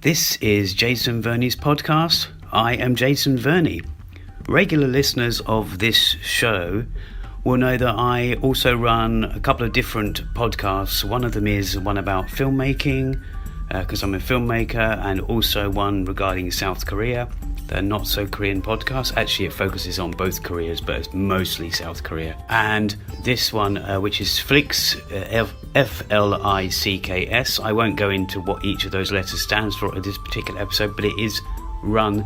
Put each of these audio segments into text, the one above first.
This is Jason Verney's podcast. I am Jason Verney. Regular listeners of this show will know that I also run a couple of different podcasts. One of them is one about filmmaking, because I'm a filmmaker, and also one regarding South Korea, the Not So Korean podcast. Actually, it focuses on both Koreas, but it's mostly South Korea. And this one, which is FLICKS, F.L.I.C.K.S. I won't go into what each of those letters stands for in this particular episode, but it is run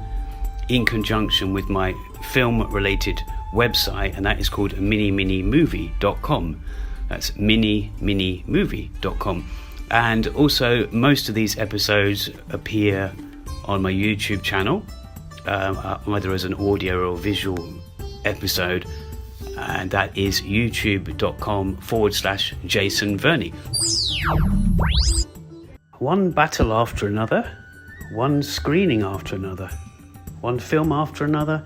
in conjunction with my film-related website, and that is called mini-movie.com. That's mini-movie.com. And also, most of these episodes appear on my YouTube channel, either as an audio or visual episode, and that is youtube.com/Jason Verney. One battle after another, one screening after another, one film after another.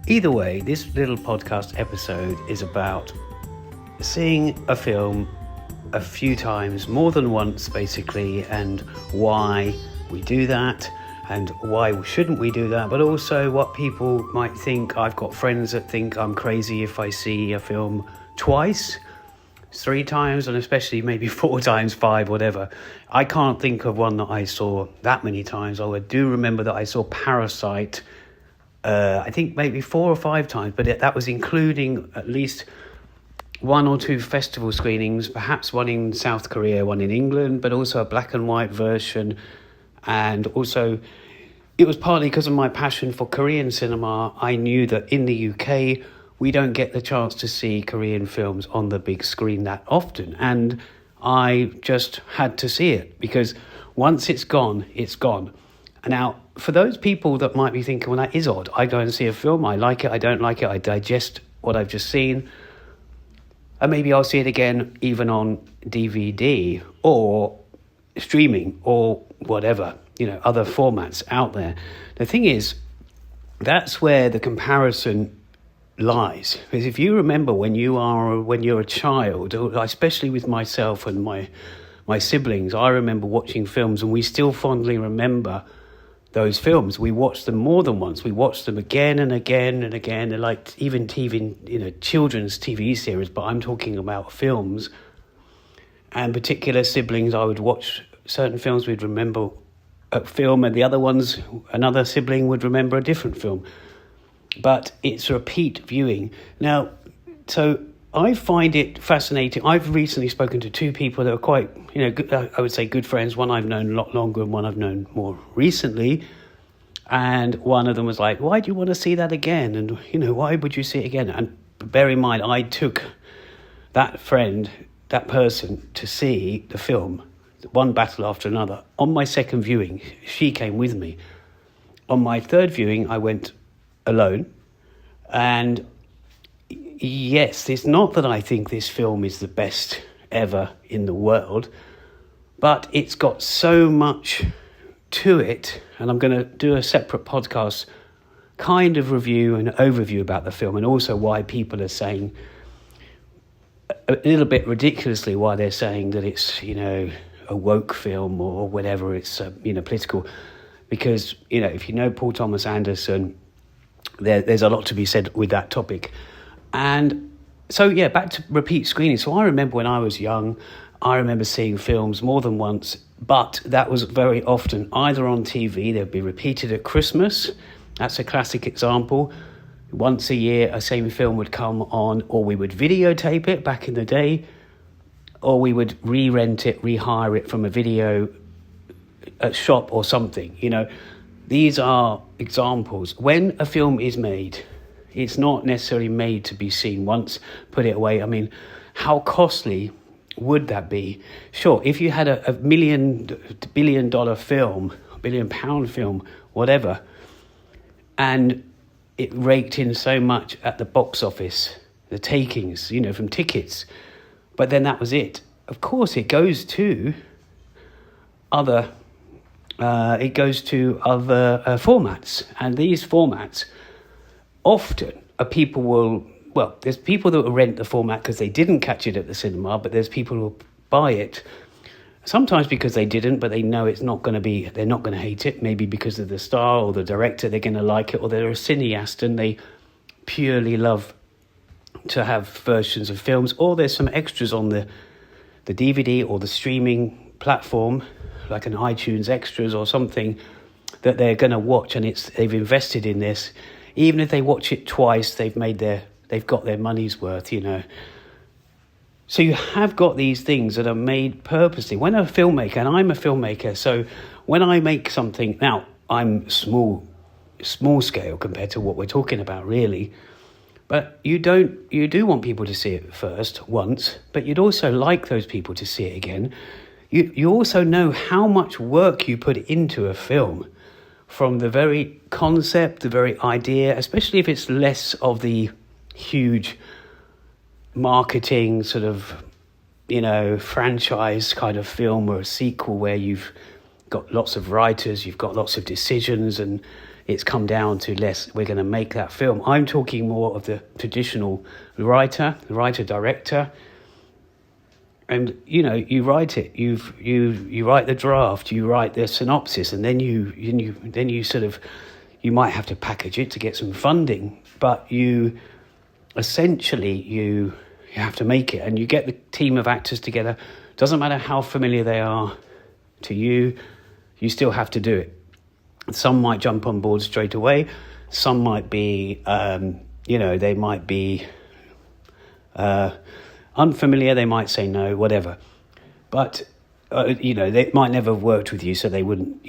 Either way, this little podcast episode is about seeing a film a few times, more than once basically, and why we do that and why shouldn't we do that, but also what people might think. I've got friends that think I'm crazy if I see a film twice, 3 times, and especially maybe 4 times, 5, whatever. I can't think of one that I saw that many times. I do remember that I saw Parasite I think maybe 4 or 5 times, but that was including at least 1 or 2 festival screenings, perhaps one in South Korea, one in England, but also a black and white version. And also, it was partly because of my passion for Korean cinema. I knew that in the UK, we don't get the chance to see Korean films on the big screen that often. And I just had to see it, because once it's gone, it's gone. Now, for those people that might be thinking, well, that is odd. I go and see a film, I like it, I don't like it, I digest what I've just seen, and maybe I'll see it again even on DVD or streaming or whatever, other formats out there. The thing is, that's where the comparison lies. Because if you remember when you're a child, especially with myself and my siblings, I remember watching films, and we still fondly remember those films. We watched them more than once. We watched them again and again and again. They're like even TV, children's TV series, but I'm talking about films. And particular siblings, I would watch certain films, we'd remember a film, and the other ones, another sibling would remember a different film. But it's repeat viewing. Now, so I find it fascinating. I've recently spoken to 2 people that are quite, good, I would say good friends. One I've known a lot longer and one I've known more recently. And one of them was like, why do you want to see that again? And, why would you see it again? And bear in mind, I took that person to see the film, one battle after another. On my second viewing, she came with me. On my third viewing, I went alone. And yes, it's not that I think this film is the best ever in the world, but it's got so much to it, and I'm going to do a separate podcast kind of review and overview about the film, and also why people are saying, a little bit ridiculously, why they're saying that it's, a woke film or whatever, it's, political. Because, if you know Paul Thomas Anderson, there's a lot to be said with that topic. And so, back to repeat screening. So I remember when I was young, I remember seeing films more than once, but that was very often either on TV, they'd be repeated at Christmas. That's a classic example. Once a year, a same film would come on, or we would videotape it back in the day, or we would re-rent it, rehire it from a video shop or something. These are examples. When a film is made, it's not necessarily made to be seen once, put it away. I mean, how costly would that be? Sure, if you had a $1 billion film, £1 billion film, whatever, and it raked in so much at the box office, the takings, from tickets, but then that was it. Of course, it goes to other formats, and these formats often there's people that will rent the format because they didn't catch it at the cinema, but there's people who buy it Sometimes because they didn't, but they know it's not going to be, they're not going to hate it. Maybe because of the star or the director, they're going to like it, or they're a cineast and they purely love to have versions of films, or there's some extras on the DVD or the streaming platform, like an iTunes extras or something, that they're going to watch, and they've invested in this. Even if they watch it twice, they've got their money's worth, So you have got these things that are made purposely. When a filmmaker, and I'm a filmmaker, so when I make something, now I'm small scale compared to what we're talking about, really. But you do want people to see it first, once, but you'd also like those people to see it again. You also know how much work you put into a film, from the very concept, the very idea, especially if it's less of the huge marketing sort of, franchise kind of film, or a sequel where you've got lots of writers, you've got lots of decisions, and it's come down to less, we're going to make that film. I'm talking more of the traditional writer-director. And, you write it, you write the draft, you write the synopsis, and then you sort of, you might have to package it to get some funding, but you have to make it, and you get the team of actors together. Doesn't matter how familiar they are to you, you still have to do it. Some might jump on board straight away. Some might be, they might be unfamiliar. They might say no, whatever. But, they might never have worked with you, so they wouldn't,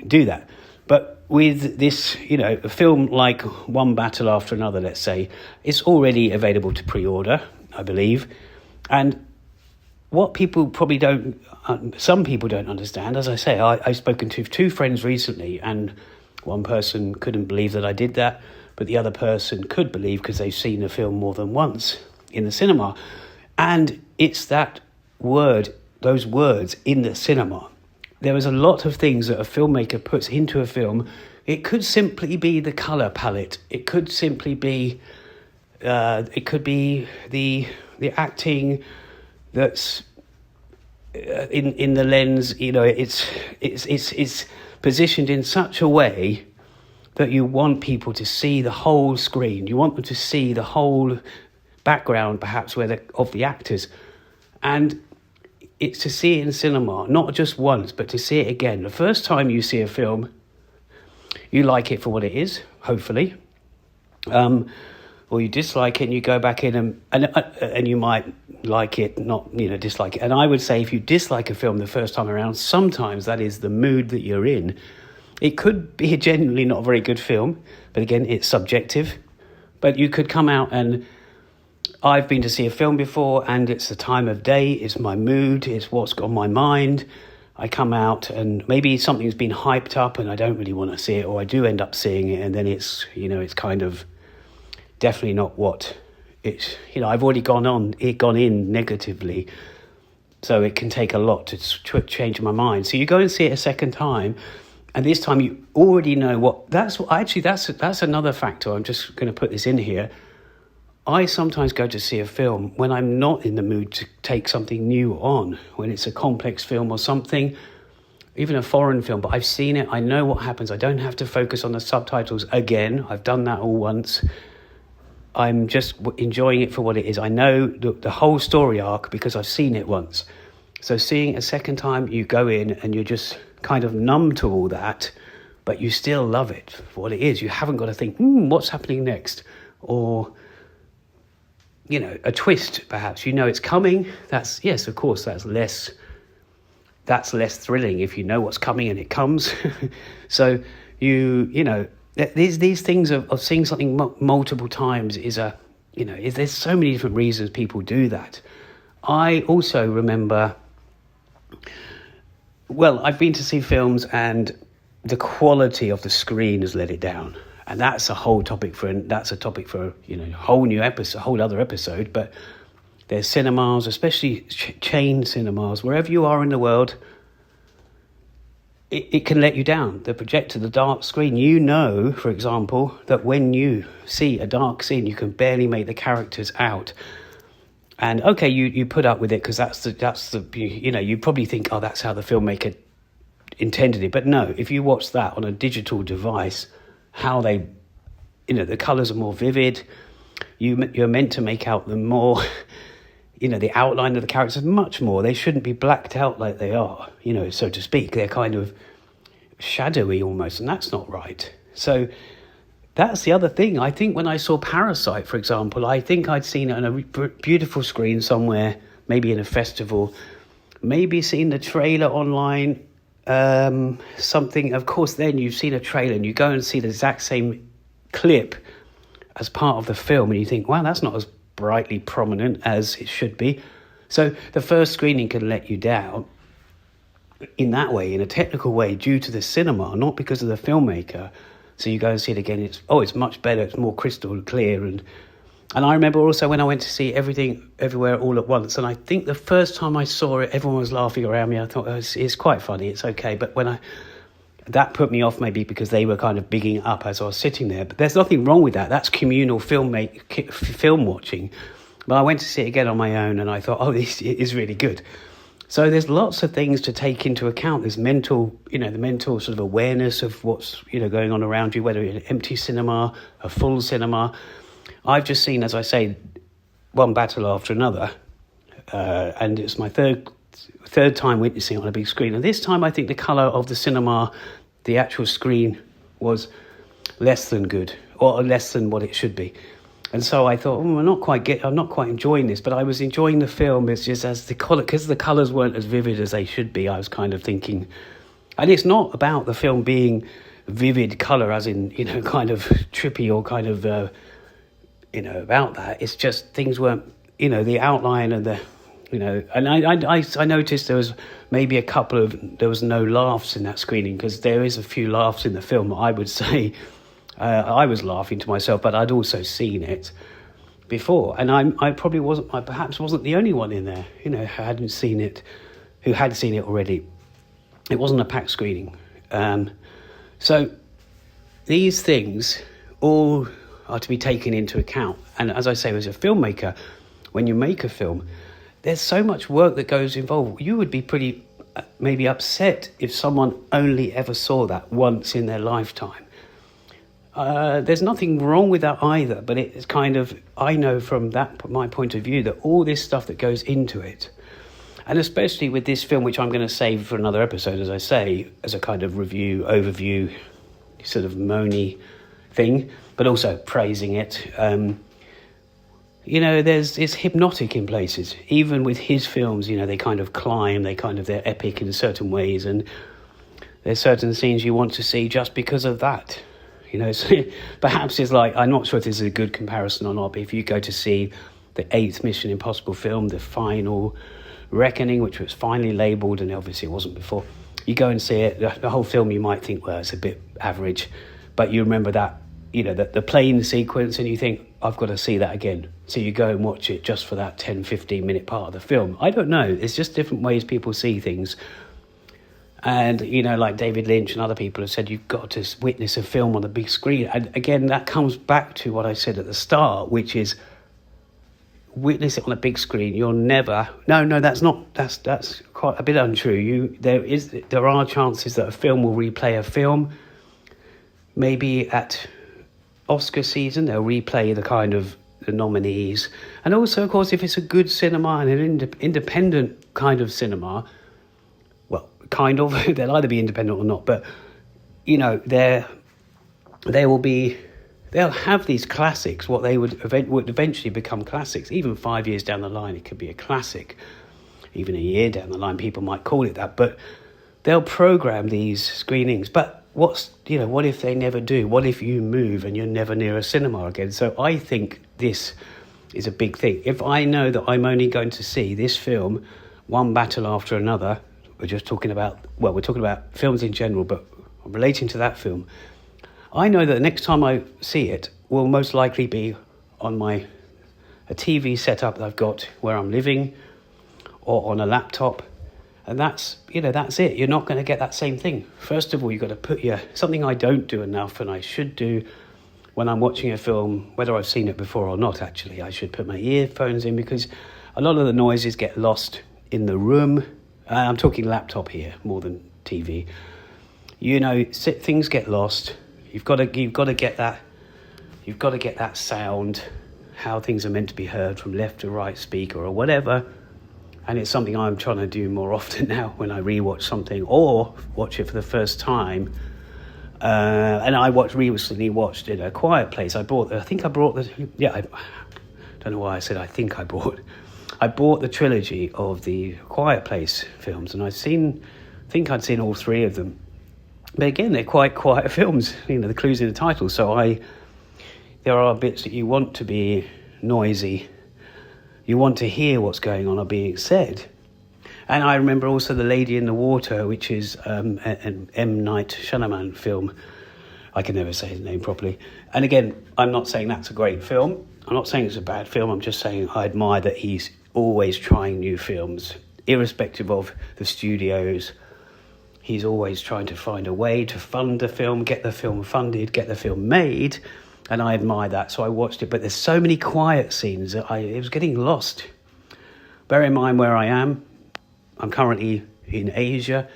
do that. But with this, a film like One Battle After Another, let's say, it's already available to pre-order, I believe. And what people probably some people don't understand, as I say, I've spoken to 2 friends recently, and one person couldn't believe that I did that, but the other person could believe because they've seen the film more than once in the cinema. And it's those words in the cinema. There is a lot of things that a filmmaker puts into a film. It could simply be the color palette. It could simply be, the acting that's in the lens. It's positioned in such a way that you want people to see the whole screen. You want them to see the whole background, perhaps, of the actors. And it's to see it in cinema, not just once, but to see it again. The first time you see a film, you like it for what it is, hopefully. Or you dislike it and you go back in and you might like it, not, dislike it. And I would say if you dislike a film the first time around, sometimes that is the mood that you're in. It could be a genuinely not very good film, but again, it's subjective. But you could come out, and I've been to see a film before, and it's the time of day, it's my mood, it's what's on my mind. I come out and maybe something's been hyped up and I don't really want to see it, or I do end up seeing it, and then it's kind of definitely not what it's, I've already gone in negatively. So it can take a lot to change my mind. So you go and see it a second time, and this time you already know that's another factor. I'm just going to put this in here. I sometimes go to see a film when I'm not in the mood to take something new on, when it's a complex film or something, even a foreign film, but I've seen it, I know what happens. I don't have to focus on the subtitles again. I've done that all once. I'm just enjoying it for what it is. I know the whole story arc because I've seen it once. So seeing a second time, you go in and you're just kind of numb to all that, but you still love it for what it is. You haven't got to think, what's happening next? Or, a twist, perhaps. It's coming. That's, yes, of course, that's less thrilling if you know what's coming and it comes. So, these things of seeing something multiple times there's so many different reasons people do that. I also remember, I've been to see films and the quality of the screen has let it down. And that's a whole topic for a whole new episode, a whole other episode. But there's cinemas, especially chain cinemas, wherever you are in the world, it can let you down. The projector, the dark screen, for example, that when you see a dark scene, you can barely make the characters out. And okay, you put up with it because that's the you probably think, oh, that's how the filmmaker intended it. But no, if you watch that on a digital device, how they, the colours are more vivid. You're meant to make out the more, the outline of the characters much more. They shouldn't be blacked out like they are, so to speak. They're kind of shadowy almost, and that's not right. So that's the other thing. I think when I saw Parasite, for example, I think I'd seen it on a beautiful screen somewhere, maybe in a festival, maybe seen the trailer online, something. Of course, then you've seen a trailer and you go and see the exact same clip as part of the film, and you think, wow, that's not as brightly prominent as it should be. So the first screening can let you down in that way, in a technical way, due to the cinema, not because of the filmmaker. So you go and see it again, it's much better, it's more crystal clear. And I remember also when I went to see Everything Everywhere All at Once, and I think the first time I saw it, everyone was laughing around me. I thought, it's quite funny, it's okay. But that put me off, maybe because they were kind of bigging it up as I was sitting there. But there's nothing wrong with that. That's communal film watching. But I went to see it again on my own, and I thought, this is really good. So there's lots of things to take into account. There's mental, the mental sort of awareness of what's, going on around you, whether it's an empty cinema, a full cinema. I've just seen, as I say, one battle after another. And it's my third time witnessing it on a big screen. And this time I think the colour of the cinema, the actual screen, was less than good, or less than what it should be. And so I thought, I'm not quite enjoying this, but I was enjoying the film. It's just as because the colours weren't as vivid as they should be. I was kind of thinking, and it's not about the film being vivid colour, as in kind of trippy or kind of about that. It's just things weren't, the outline and the, And I noticed there was maybe there was no laughs in that screening, because there is a few laughs in the film. I would say. I was laughing to myself, but I'd also seen it before, and I probably perhaps wasn't the only one in there, who had seen it already. It wasn't a packed screening, so these things all are to be taken into account. And as I say, as a filmmaker, when you make a film, there's so much work that goes involved. You would be pretty maybe upset if someone only ever saw that once in their lifetime. There's nothing wrong with that either, but it's kind of, I know from my point of view, that all this stuff that goes into it, and especially with this film, which I'm going to save for another episode, as I say, as a kind of review, overview, sort of moany thing, but also praising it. It's hypnotic in places. Even with his films, they kind of climb, they're epic in certain ways, and there's certain scenes you want to see just because of that. So perhaps it's like, I'm not sure if this is a good comparison or not, but if you go to see the 8th Mission Impossible film, The Final Reckoning, which was finally labelled, and obviously it wasn't before, you go and see it, the whole film you might think, well, it's a bit average, but you remember that, the plane sequence, and you think, I've got to see that again. So you go and watch it just for that 10-15 minute part of the film. I don't know, it's just different ways people see things. And, like David Lynch and other people have said, you've got to witness a film on the big screen. And again, that comes back to what I said at the start, which is witness it on a big screen. You'll never... No, that's quite a bit untrue. There are chances that a film will replay a film. Maybe at Oscar season, they'll replay the nominees. And also, of course, if it's a good cinema and an independent kind of cinema... they'll either be independent or not, but they'll have these classics, what they would eventually become classics. Even 5 years down the line, it could be a classic. Even a year down the line, people might call it that, but they'll program these screenings. But what if they never do? What if you move and you're never near a cinema again? So I think this is a big thing. If I know that I'm only going to see this film, one battle after another, we're talking about films in general, but relating to that film, I know that the next time I see it will most likely be on a TV setup that I've got where I'm living, or on a laptop, and that's it. You're not going to get that same thing. First of all, you've got to put something I don't do enough, and I should do when I'm watching a film, whether I've seen it before or not. Actually, I should put my earphones in, because a lot of the noises get lost in the room. I'm talking laptop here more than TV. Things get lost. You've got to get that. You've got to get that sound, how things are meant to be heard from left to right speaker or whatever. And it's something I'm trying to do more often now when I rewatch something or watch it for the first time. And I recently watched A Quiet Place. I bought the trilogy of the Quiet Place films, and I think I'd seen all three of them. But again, they're quite quiet films. The clue's in the title. So there are bits that you want to be noisy. You want to hear what's going on or being said. And I remember also The Lady in the Water, which is an M. Night Shyamalan film. I can never say his name properly. And again, I'm not saying that's a great film. I'm not saying it's a bad film. I'm just saying I admire that he's always trying new films, irrespective of the studios. He's always trying to find a way to fund the film, get the film funded, get the film made. And I admire that. So I watched it. But there's so many quiet scenes that it was getting lost. Bear in mind where I am. I'm currently in Asia.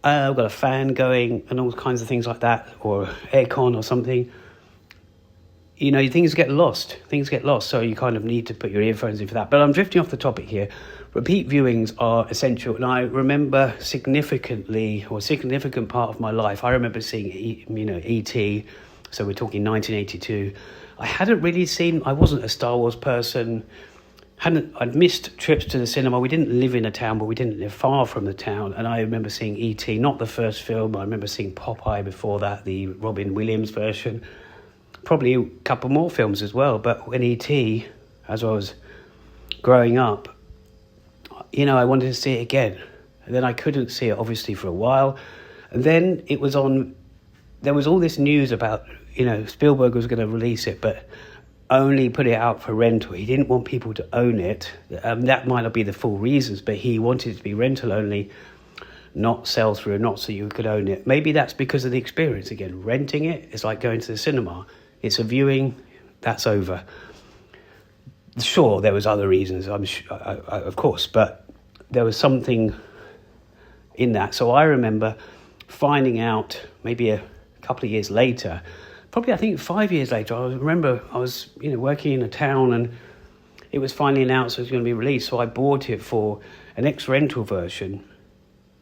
I've got a fan going and all kinds of things like that, or aircon or something. Things get lost. So you kind of need to put your earphones in for that. But I'm drifting off the topic here. Repeat viewings are essential. And I remember a significant part of my life. I remember seeing, E.T., so we're talking 1982. I wasn't a Star Wars person. I'd missed trips to the cinema. We didn't live in a town, but we didn't live far from the town. And I remember seeing E.T., not the first film. I remember seeing Popeye before that, the Robin Williams version. Probably a couple more films as well. But when E.T., as I was growing up, I wanted to see it again. And then I couldn't see it, obviously, for a while. And then it was on. There was all this news about, Spielberg was going to release it, but only put it out for rental. He didn't want people to own it. That might not be the full reasons, but he wanted it to be rental only, not sell through, not so you could own it. Maybe that's because of the experience. Again, renting it is like going to the cinema. It's a viewing, that's over. Sure, there was other reasons, of course, but there was something in that. So I remember finding out maybe a couple of years later, probably I think 5 years later, I remember I was working in a town and it was finally announced it was going to be released. So I bought it for an ex-rental version,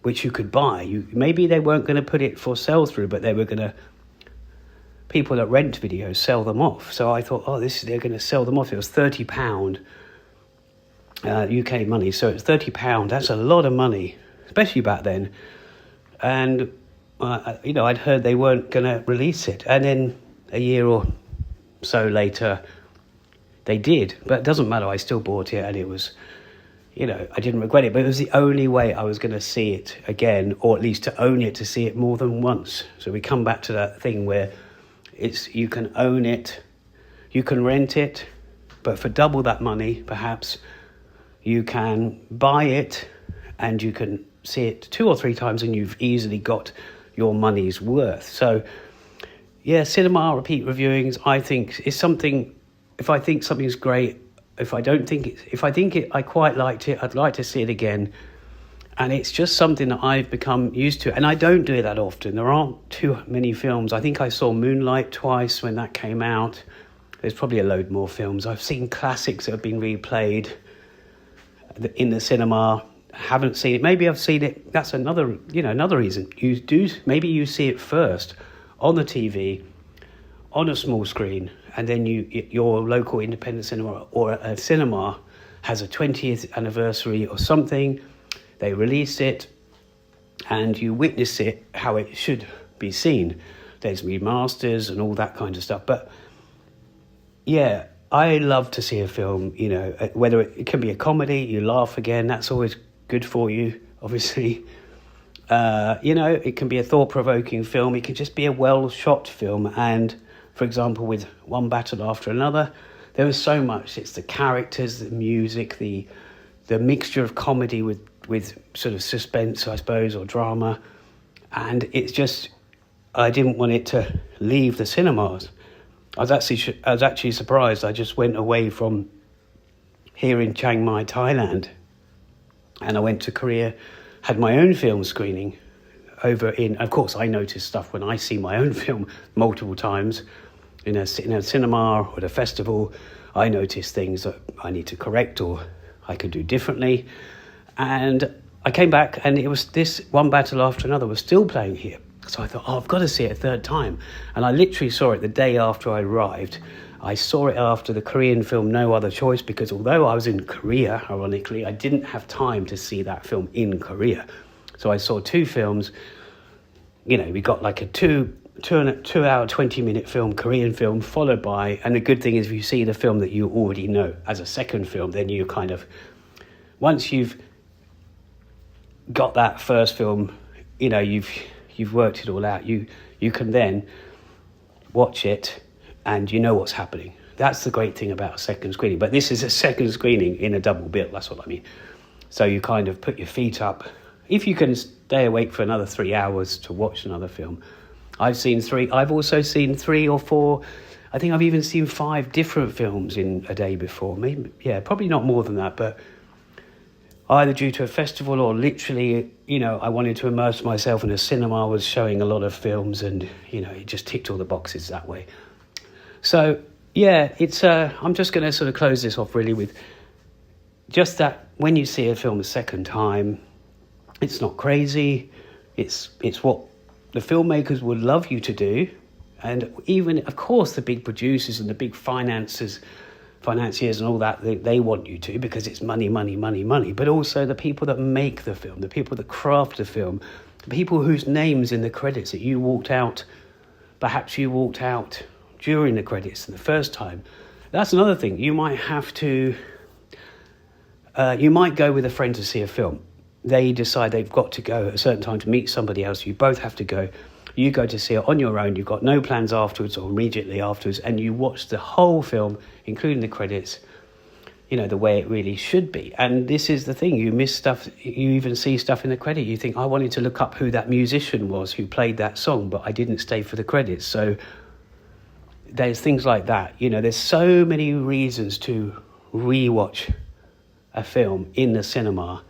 which you could buy. Maybe they weren't going to put it for sell through, but they were going to, people that rent videos sell them off. So I thought, they're going to sell them off. It was £30 UK money. So it's £30. That's a lot of money, especially back then. And I'd heard they weren't going to release it. And then a year or so later, they did. But it doesn't matter. I still bought it, and it was, I didn't regret it. But it was the only way I was going to see it again, or at least to own it, to see it more than once. So we come back to that thing where you can own it, you can rent it, but for double that money, perhaps, you can buy it, and you can see it 2 or 3 times, and you've easily got your money's worth. So, cinema repeat reviewings, I think, is something. If I think something's great, if I think it, I quite liked it, I'd like to see it again. And it's just something that I've become used to. And I don't do it that often. There aren't too many films. I think I saw Moonlight twice when that came out. There's probably a load more films. I've seen classics that have been replayed in the cinema. Haven't seen it. Maybe I've seen it. That's another reason. Maybe you see it first on the TV, on a small screen, and then your local independent cinema or a cinema has a 20th anniversary or something. They release it, and you witness it how it should be seen. There's remasters and all that kind of stuff. But I love to see a film. Whether it can be a comedy, you laugh again. That's always good for you, obviously. It can be a thought-provoking film. It can just be a well-shot film. And, for example, with One Battle After Another, there was so much. It's the characters, the music, the mixture of comedy with sort of suspense, I suppose, or drama. And it's just, I didn't want it to leave the cinemas. I was actually surprised. I just went away from here in Chiang Mai, Thailand. And I went to Korea, had my own film screening over in, of course, I notice stuff when I see my own film multiple times in a cinema or at a festival. I notice things that I need to correct or I could do differently. And I came back and it was this One Battle After Another was still playing here. So I thought, I've got to see it a third time. And I literally saw it the day after I arrived. I saw it after the Korean film No Other Choice, because although I was in Korea, ironically, I didn't have time to see that film in Korea. So I saw two films. You know, we got like a two hour, 20-minute film, Korean film, followed by, and the good thing is if you see the film that you already know as a second film, then you kind of, once you've got that first film, you know, you've worked it all out, you can then watch it and you know what's happening. That's the great thing about a second screening. But this is a second screening in a double bill, that's what I mean. So you kind of put your feet up. If you can stay awake for another 3 hours to watch another film. I've also seen 3 or 4, I think I've even seen 5 different films in a day before. Maybe, yeah, probably not more than that, but either due to a festival or literally, you know, I wanted to immerse myself in a cinema, was showing a lot of films, and, you know, it just ticked all the boxes that way. So, yeah, it's I'm just going to sort of close this off really with just that when you see a film a second time, it's not crazy. It's what the filmmakers would love you to do. And even, of course, the big producers and the big financiers and all that, they want you to, because it's money. But also the people that make the film, the people that craft the film, the people whose names in the credits that you walked out, perhaps you walked out during the credits the first time. That's another thing. You might have to, you might go with a friend to see a film. They decide they've got to go at a certain time to meet somebody else. You both have to go. You go to see it on your own. You've got no plans afterwards or immediately afterwards, and you watch the whole film, including the credits, you know, the way it really should be. And this is the thing. You miss stuff. You even see stuff in the credit. You think, I wanted to look up who that musician was who played that song, but I didn't stay for the credits. So there's things like that. You know, there's so many reasons to rewatch a film in the cinema,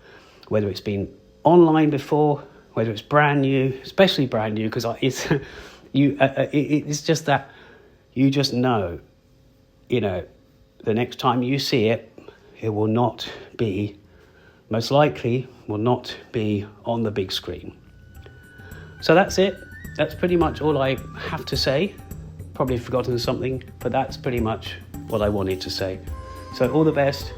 whether it's been online before, whether it's brand new, especially brand new, because it's it's just that you just know, you know, the next time you see it, it will not be, most likely, will not be on the big screen. So that's it. That's pretty much all I have to say. Probably forgotten something, but that's pretty much what I wanted to say. So all the best.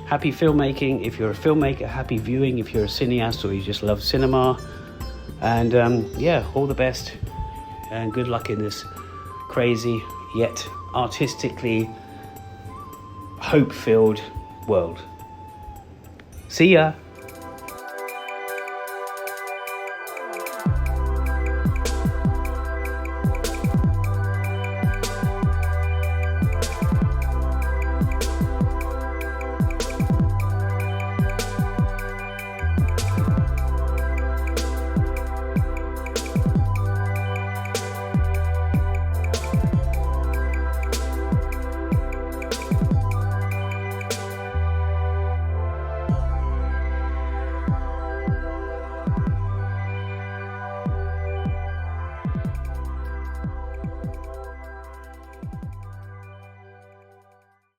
Happy filmmaking if you're a filmmaker, happy viewing if you're a cineast or you just love cinema. And yeah, all the best and good luck in this crazy yet artistically hope-filled world. See ya!